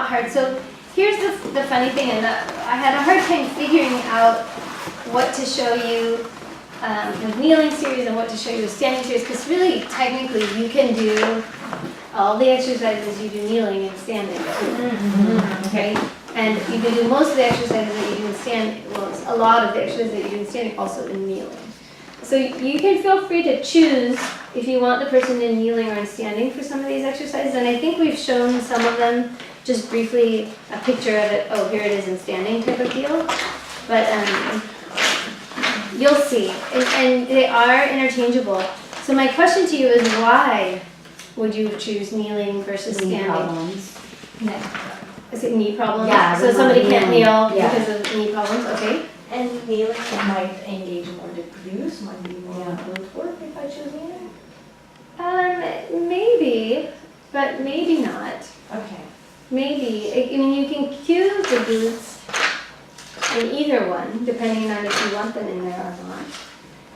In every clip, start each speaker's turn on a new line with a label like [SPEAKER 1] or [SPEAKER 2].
[SPEAKER 1] hard. So here's the funny thing, and I had a hard time figuring out what to show you the kneeling series and what to show you the standing series, because really, technically, you can do all the exercises you do kneeling and standing. Okay? And you can do most of the exercises that you do in standing, well, a lot of the exercises that you do in standing also in kneeling. So you can feel free to choose if you want the person in kneeling or in standing for some of these exercises. And I think we've shown some of them, just briefly, a picture of it. Oh, here it is in standing type of deal. But you'll see. And they are interchangeable. So my question to you is, why would you choose kneeling versus standing?
[SPEAKER 2] Knee problems.
[SPEAKER 1] No. Is it knee problems?
[SPEAKER 2] Yeah.
[SPEAKER 1] So somebody can't kneel
[SPEAKER 2] Yeah.
[SPEAKER 1] because of knee problems? Okay.
[SPEAKER 3] And kneeling might engage more to glutes, might be more glute work if I choose kneeling?
[SPEAKER 1] Maybe, but maybe not.
[SPEAKER 3] Okay.
[SPEAKER 1] Maybe. I mean, you can cue the glutes in either one, depending on if you want them in there or not.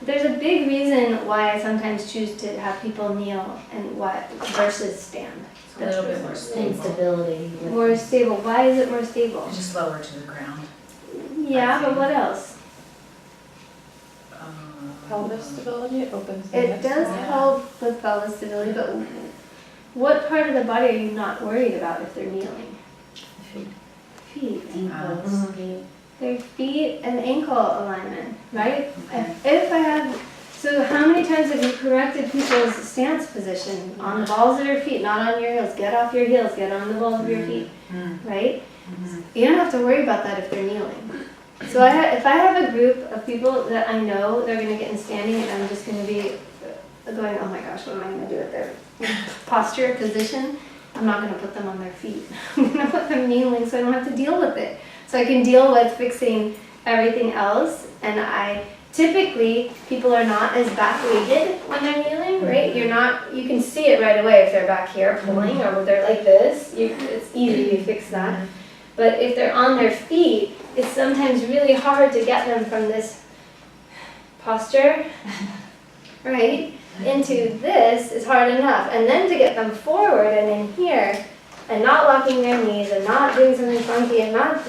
[SPEAKER 1] There's a big reason why I sometimes choose to have people kneel and what versus stand.
[SPEAKER 4] A little bit more stable.
[SPEAKER 2] Instability.
[SPEAKER 1] More stable. Why is it more stable?
[SPEAKER 4] Just lower to the ground.
[SPEAKER 1] Yeah, but what else?
[SPEAKER 5] Pelvis stability, it opens the
[SPEAKER 1] It
[SPEAKER 5] hips.
[SPEAKER 1] does
[SPEAKER 4] Yeah.
[SPEAKER 1] help with pelvis stability, but what part of the body are you not worried about if they're kneeling? Feet.
[SPEAKER 2] Ankles.
[SPEAKER 1] Their feet and ankle alignment, right? If I have, so how many times have you corrected people's stance position on the balls of your feet, not on your heels? Get off your heels, get on the balls of your feet, right? You don't have to worry about that if they're kneeling. So if I have a group of people that I know they're going to get in standing, and I'm just going to be going, oh my gosh, what am I going to do with their posture, position? I'm not going to put them on their feet. I'm going to put them kneeling so I don't have to deal with it. So I can deal with fixing everything else. And typically, people are not as back-weighted when they're kneeling, right? You can see it right away if they're back here pulling or if they're like this. It's easy to fix that. But if they're on their feet, it's sometimes really hard to get them from this posture, right, into this is hard enough. And then to get them forward and in here, and not locking their knees, and not doing something funky, and not,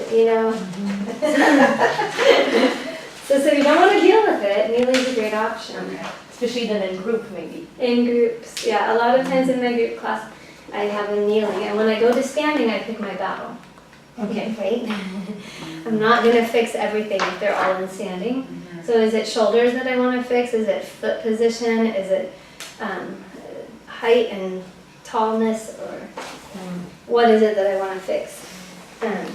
[SPEAKER 1] So you don't want to deal with it. Kneeling is a great option.
[SPEAKER 3] Okay. Especially then in group, maybe.
[SPEAKER 1] In groups, yeah. A lot of times in my group class, I have them kneeling. And when I go to standing, I pick my battle. Okay, right? I'm not going to fix everything if they're all in standing. So is it shoulders that I want to fix? Is it foot position? Is it height and tallness? Or what is it that I want to fix?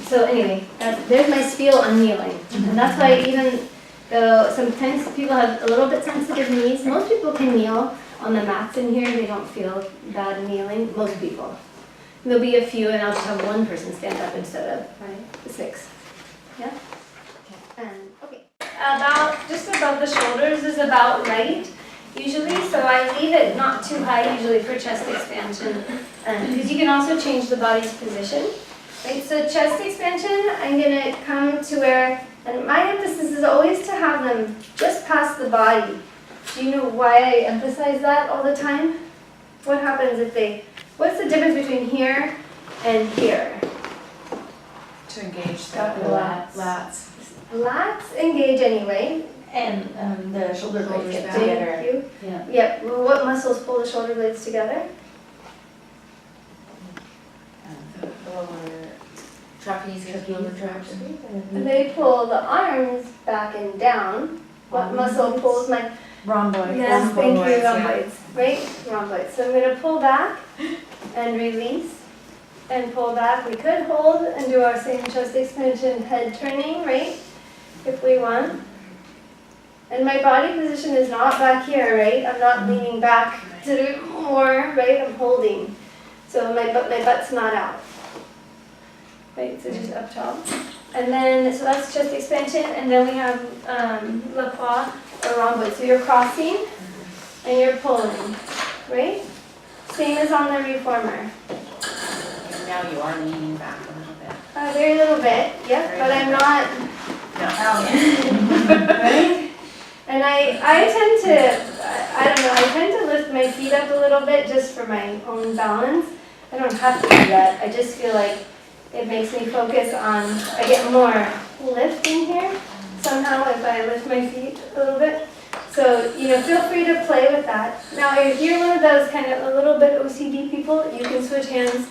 [SPEAKER 1] So anyway, there's my spiel on kneeling. And that's why even though sometimes people have a little bit sensitive knees, most people can kneel on the mats in here. They don't feel bad kneeling, most people. There'll be a few, and I'll just have one person stand up instead of 6. Yeah? Okay. Just above the shoulders is about right, usually. So I leave it not too high, usually for chest expansion. Because you can also change the body's position. Right? So chest expansion, I'm going to come to where, and my emphasis is always to have them just past the body. Do you know why I emphasize that all the time? What happens if what's the difference between here and here?
[SPEAKER 4] To engage the
[SPEAKER 3] Lats.
[SPEAKER 4] lats.
[SPEAKER 1] Lats engage anyway.
[SPEAKER 3] And the shoulder blades get
[SPEAKER 4] back.
[SPEAKER 3] together.
[SPEAKER 1] Thank you.
[SPEAKER 2] Yeah.
[SPEAKER 1] Yep. Well, what muscles pull the shoulder blades together?
[SPEAKER 3] The lower trapezius, lower trapezius.
[SPEAKER 1] And they pull the arms back and down. What muscle pulls my...
[SPEAKER 3] Rhomboid.
[SPEAKER 1] Yes, thank you,
[SPEAKER 4] Rhomboids, yeah.
[SPEAKER 1] rhomboids. Right? Rhomboids. So I'm going to pull back and release and pull back. We could hold and do our same chest expansion, head turning, right? If we want. And my body position is not back here, right? I'm not leaning back to do more, right? I'm holding. So my butt's not out. Right? So just up top. And then, so that's chest expansion. And then we have la croix or rhomboid. So you're crossing and you're pulling, right? Same as on the reformer.
[SPEAKER 4] And now you are leaning back a little bit.
[SPEAKER 1] A very little bit, yep, but I'm not,
[SPEAKER 4] No.
[SPEAKER 1] right? And I tend to, I don't know, I tend to lift my feet up a little bit just for my own balance. I don't have to do that. I just feel like It makes me focus on, I get more lift in here somehow if I lift my feet a little bit. So, feel free to play with that. Now, if you're one of those kind of a little bit OCD people, you can switch hands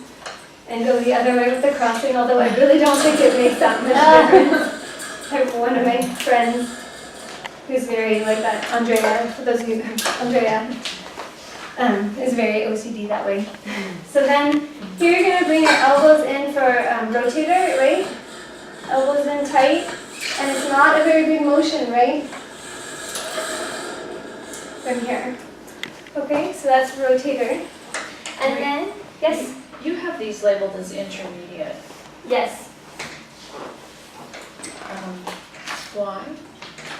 [SPEAKER 1] and go the other way with the crossing, although I really don't think it makes that much difference. I have one of my friends who's very like that, Andrea, for those of you, Andrea, is very OCD that way. So then, here you're going to bring your elbows in for rotator, right? Elbows in tight, and it's not a very big motion, right? From here. Okay, so that's rotator. And then, yes?
[SPEAKER 4] You have these labeled as intermediate.
[SPEAKER 1] Yes.
[SPEAKER 4] Why?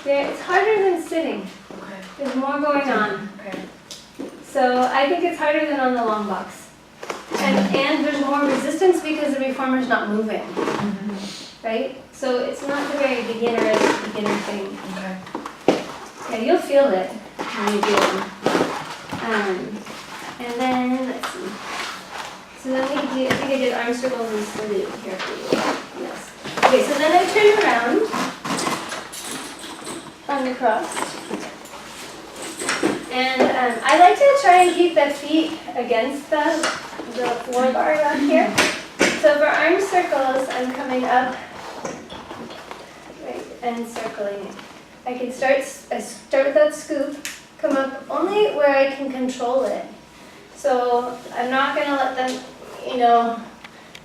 [SPEAKER 1] It's harder than sitting.
[SPEAKER 4] Okay.
[SPEAKER 1] There's more going on.
[SPEAKER 4] Okay.
[SPEAKER 1] So I think it's harder than on the long box. And there's more resistance because the reformer's not moving. Right? So it's not the very beginner thing.
[SPEAKER 4] Okay.
[SPEAKER 1] Yeah, you'll feel it when you do it. And then, let's see. So then I think I did arm circles and salute here for you. Yes. Okay, so then I turn around on the cross. And I like to try and keep the feet against the floor bar back here. So for arm circles, I'm coming up, right, and circling it. I can start with that scoop, come up only where I can control it. So I'm not going to let them,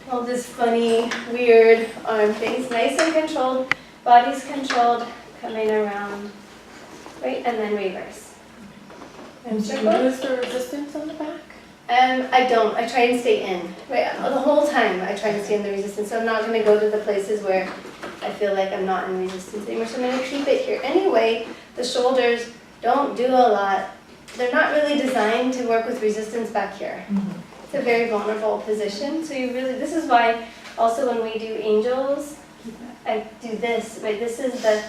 [SPEAKER 1] all this funny, weird arm things. Nice and controlled, body's controlled, coming around, right, and then reverse.
[SPEAKER 5] And do you lose the resistance on the back?
[SPEAKER 1] I don't. I try and stay in. Right, the whole time I try and stay in the resistance. So I'm not going to go to the places where I feel like I'm not in resistance anymore. So I'm going to keep it here. Anyway, the shoulders don't do a lot. They're not really designed to work with resistance back here. It's a very vulnerable position. So this is why also when we do angels, I do this. Right, this is the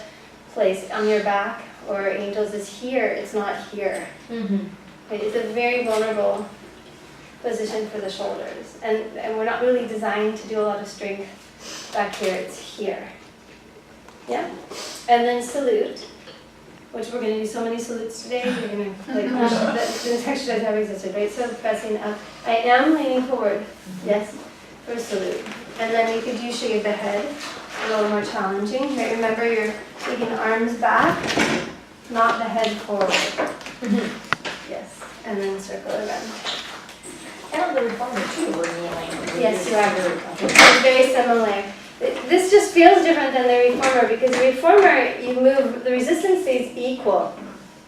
[SPEAKER 1] place on your back, or angels is here. It's not here. Right, it's a very vulnerable position for the shoulders. And we're not really designed to do a lot of strength back here. It's here. Yeah? And then salute, which we're going to do so many salutes today. We're going to push this exercise never existed, right? So pressing up. I am leaning forward. Yes, for salute. And then you could do shake the head, a little more challenging. Right? Remember, you're taking arms back, not the head forward. Yes, and then circle around.
[SPEAKER 3] And on the reformer too, we're kneeling.
[SPEAKER 1] Yes, you are. It's very similar. This just feels different than the reformer because the reformer, you move, the resistance stays equal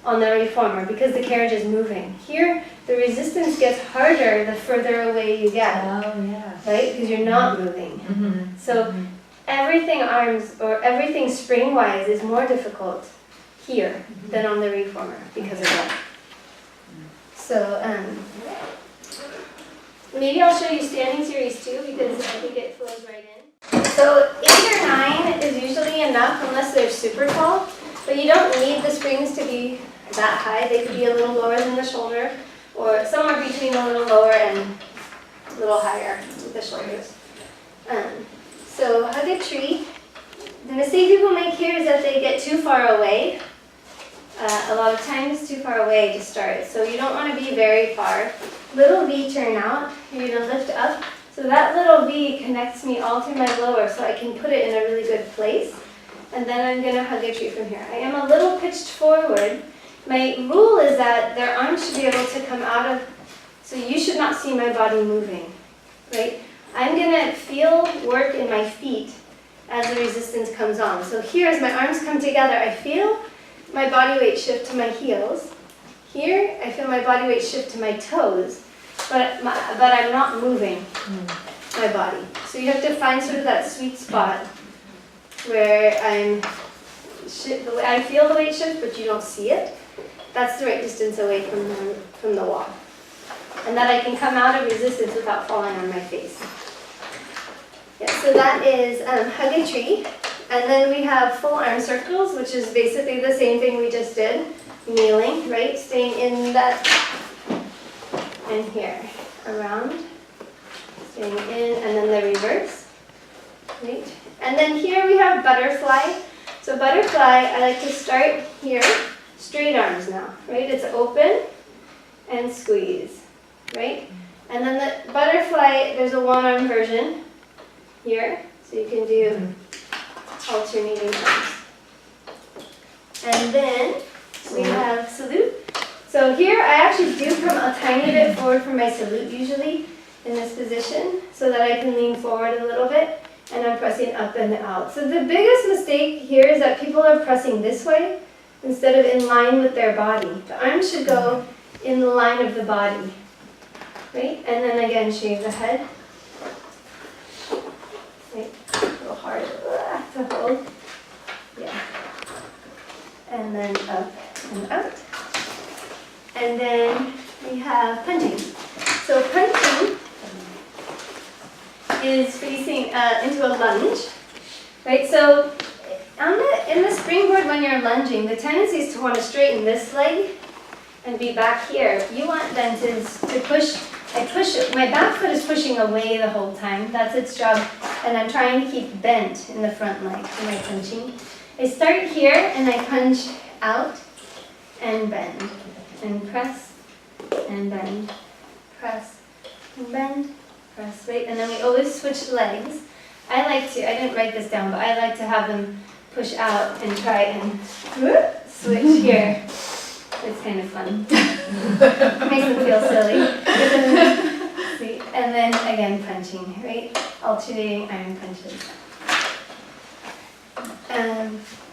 [SPEAKER 1] on the reformer because the carriage is moving. Here, the resistance gets harder the further away you get.
[SPEAKER 2] Oh, yeah.
[SPEAKER 1] Right? Because you're not moving. So everything arms or everything spring-wise is more difficult here than on the reformer because of that. So maybe I'll show you standing series too because I think it flows right in. So 8 or 9 is usually enough unless they're super tall, but you don't need the springs to be that high. They could be a little lower than the shoulder or somewhere between a little lower and a little higher with the shoulders. So hug a tree. The mistake people make here is that they get too far away. A lot of times too far away to start. So you don't want to be very far. Little V turn out. You're going to lift up. So that little V connects me all through my lower so I can put it in a really good place. And then I'm going to hug a tree from here. I am a little pitched forward. My rule is that their arms should be able to come out of, so you should not see my body moving, right? I'm going to feel work in my feet as the resistance comes on. So here as my arms come together, I feel my body weight shift to my heels. Here, I feel my body weight shift to my toes, but I'm not moving my body. So you have to find sort of that sweet spot where I feel the weight shift, but you don't see it. That's the right distance away from the wall. And that I can come out of resistance without falling on my face. Yeah, so that is hug a tree. And then we have full arm circles, which is basically the same thing we just did. Kneeling, right? Staying in that, and here, around, staying in, and then the reverse. right? And then here we have butterfly. So butterfly, I like to start here, straight arms now, right? It's open and squeeze, right? And then the butterfly, there's a one-arm version here, so you can do alternating arms. And then we have salute. So here I actually do come a tiny bit forward for my salute usually in this position so that I can lean forward a little bit and I'm pressing up and out. So the biggest mistake here is that people are pressing this way instead of in line with their body. The arms should go in the line of the body, right? And then again, shave the head. Right, a little hard to hold. Yeah. And then up and out. And then we have punching. So punching is facing into a lunge, right? So in the springboard when you're lunging, the tendency is to want to straighten this leg and be back here. You want then to push, my back foot is pushing away the whole time. That's its job. And I'm trying to keep bent in the front leg for my punching. I start here and I punch out and bend and press and bend, press and bend, press, right? And then we always switch legs. I didn't write this down, but I like to have them push out and try and switch here. It's kind of fun. Makes them feel silly. See? And then again punching, right? Alternating iron punches.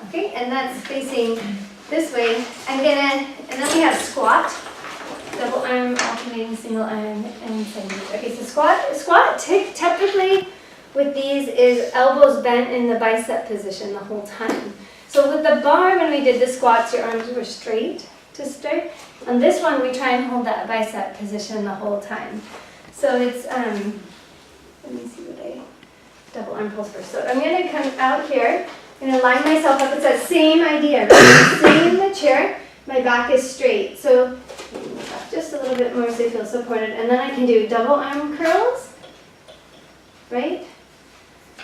[SPEAKER 1] Okay, and that's facing this way. And then we have squat. Double arm, alternating single arm, and single. Okay, so squat typically with these is elbows bent in the bicep position the whole time. So with the bar, when we did the squats, your arms were straight to start. On this one, we try and hold that bicep position the whole time. So it's, let me see double arm pulls first. So I'm going to come out here. I'm going to line myself up. It's that same idea. Right? Sitting in the chair, my back is straight. So just a little bit more so you feel supported. And then I can do double arm curls, right?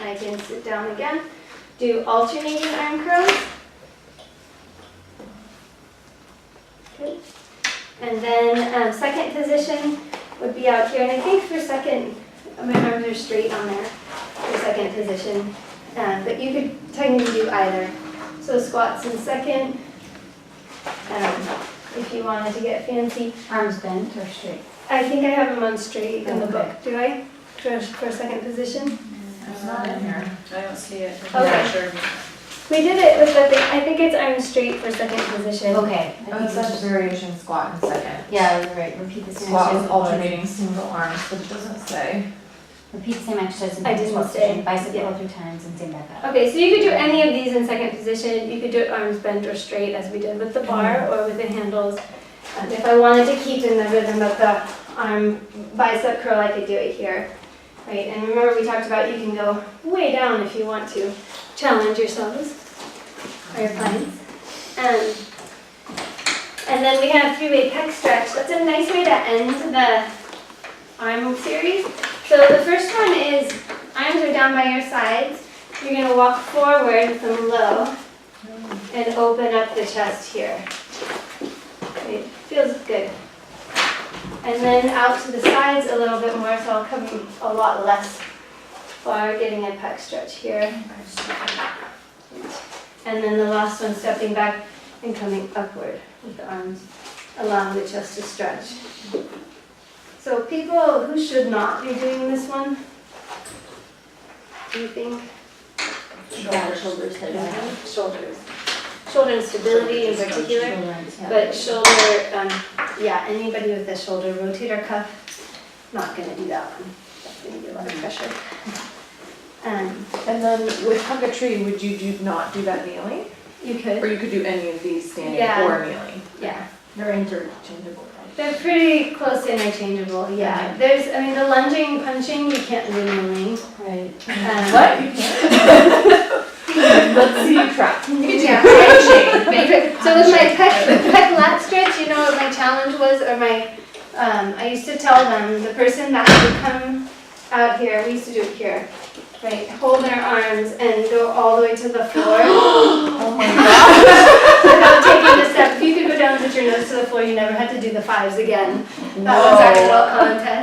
[SPEAKER 1] I can sit down again. Do alternating arm curls. Good. And then second position would be out here. And I think for second, my arms are straight on there for second position. But you could technically do either. So squats in second. If you wanted to get fancy.
[SPEAKER 2] Arms bent or straight?
[SPEAKER 1] I think I have them on straight in the book. Do I? For second position?
[SPEAKER 4] It's not in here. I don't see it.
[SPEAKER 1] Okay.
[SPEAKER 4] Sure.
[SPEAKER 1] We did it with the thing. I think it's arms straight for second position.
[SPEAKER 2] Okay.
[SPEAKER 5] Oh, it's such a variation squat in second.
[SPEAKER 2] Yeah, you're right. Repeat the same
[SPEAKER 5] Squat with
[SPEAKER 2] exercise.
[SPEAKER 5] alternating single arms, but it doesn't say.
[SPEAKER 2] Repeat the same exercise in
[SPEAKER 1] I
[SPEAKER 2] the
[SPEAKER 1] didn't
[SPEAKER 2] position.
[SPEAKER 1] say.
[SPEAKER 2] Bicep
[SPEAKER 1] Yeah.
[SPEAKER 2] curl 3 times and same back up.
[SPEAKER 1] Okay, so you could do any of these in second position. You could do it arms bent or straight as we did with the bar or with the handles. If I wanted to keep in the rhythm of the arm bicep curl, I could do it here. Right, and remember we talked about you can go way down if you want to. Challenge yourselves or your clients. And then we have 3-way pec stretch. That's a nice way to end the arm series. So the first one is arms are down by your sides. You're going to walk forward from low and open up the chest here. It feels good. And then out to the sides a little bit more, so I'll come a lot less far, getting a pec stretch here. And then the last one, stepping back and coming upward with the arms, allowing the chest to stretch. So people who should not be doing this one, do you think?
[SPEAKER 2] Shoulders.
[SPEAKER 1] Shoulders. Shoulder instability in particular.
[SPEAKER 2] Shoulders, yeah.
[SPEAKER 1] But shoulder, yeah, anybody with a shoulder rotator cuff, not going to do that one. That's going to be a lot of pressure.
[SPEAKER 5] And then with hug a tree, would you not do that kneeling?
[SPEAKER 1] You
[SPEAKER 5] Or
[SPEAKER 1] could.
[SPEAKER 5] you could do any of these standing
[SPEAKER 1] Yeah.
[SPEAKER 5] or kneeling?
[SPEAKER 1] Yeah.
[SPEAKER 2] They're interchangeable, right?
[SPEAKER 1] They're pretty close to interchangeable, yeah. The lunging, punching, you can't do kneeling.
[SPEAKER 2] Right.
[SPEAKER 5] What? You can't? Let's see you try. You can do
[SPEAKER 1] Yeah.
[SPEAKER 5] punching.
[SPEAKER 1] So with my pec lat stretch, you know what my challenge was, or I used to tell them, the person that would come out here, we used to do it here, Right, hold their arms and go all the way to the floor.
[SPEAKER 5] Oh my god.
[SPEAKER 1] Without taking the step. If you could go down, touch your nose to the floor, you never had to do the 5s again. That was our little contest.